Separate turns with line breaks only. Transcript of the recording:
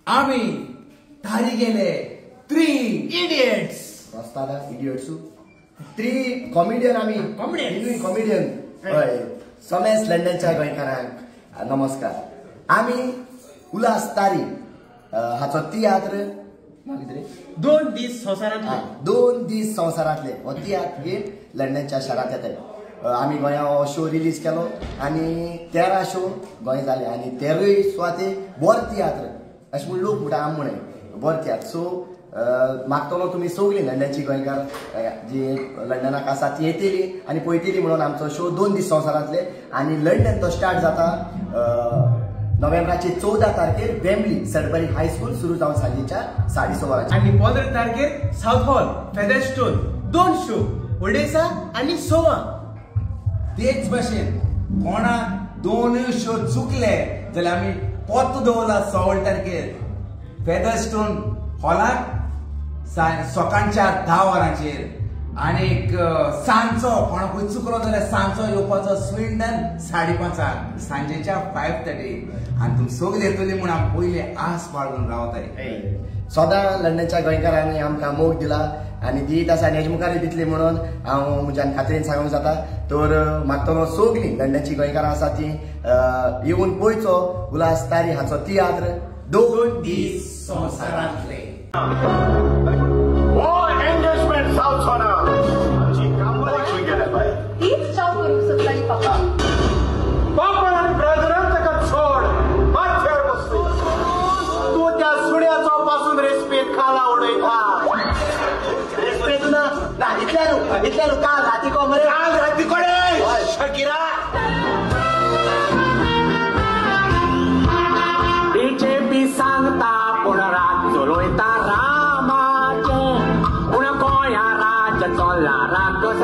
आम्ही धारी गेले 3 इडियट्स
रस्तादा इडियट्स 3 कॉमेडियन आम्ही कॉमेडियन हय समेस लंडनच्या गोंयकारांक नमस्कार. आम्ही उल्हास तारी हाचो तियात्र
2 दीस संवसारांतले
2 दीस संवसारांतले हो तियात्र लंडनच्या शारांत येता. आम्ही गोंया हो शो रिलीज केलो आनी 13 शो गोंय जाले आनी 13 सुवाते बोर तियात्र अशें म्हूण लोक म्हणटा आमी म्हणे बोर तियात्र. सो मागतलो तुमी सगळीं लंडनची गोंयकार जी लंडनाक आसा ती येतली आनी पळयतली म्हणून आमचो शो 2 दीस संवसारांतले आनी लंडन तो स्टार्ट जाता नोव्हेंबराचे 14 तारखेर वेम्बली सडबरी हायस्कूल सुरू जावन सांजेच्या 6:15
आनी 15 तारखेर साउथ हॉल फेदरस्टोन 2 शो ओडेसा आनी सोवा.
तेच भाशेन कोणाक 2 शो चुकले जाल्यार आमी पोत्तो दवरला 16 तारखेर फेदरस्टोन हॉलाक सकाळच्या 10 वरांचेर आनीक सांजचो कोणाकूय चुकलो जाल्यार सांजचो येवपाचो स्विंडन 5:30 सांजेच्या 5:30 आनी तुमी सगळीं येतली म्हूण हांव पयले आस बाळगून रावताय.
सदां लंडनच्या गोंयकारांनी आमकां मोग दिला आनी दीत आसा आनी हेजे मुखार दितली म्हणून हांव म्हज्या खात्रेन सांगूंक जाता. तर मागतलो सगळीं लंडनची गोंयकारां आसा ती येवन पळयचो उल्हास तारी हाचो तियात्र 2 दीस संवसारांतले.
एंगेजमेंट साउथ होना आमची कांबळ घेऊन गेल्या बाय
तीच चाव करूंक सोदताली पापा.
बापान आनी ब्रदरान ताका सोड माथ्यार बसली. तूं त्या सुण्याचो पासून रेस्पेत खाला उडयता. रेस्पेत ना इतल्यान काल राती को मरे काल राती कोडे शकिरा बीजेपी सांगता पूण रात चलोयता रामाचे पूण गोंया राज चल्ला राक्षस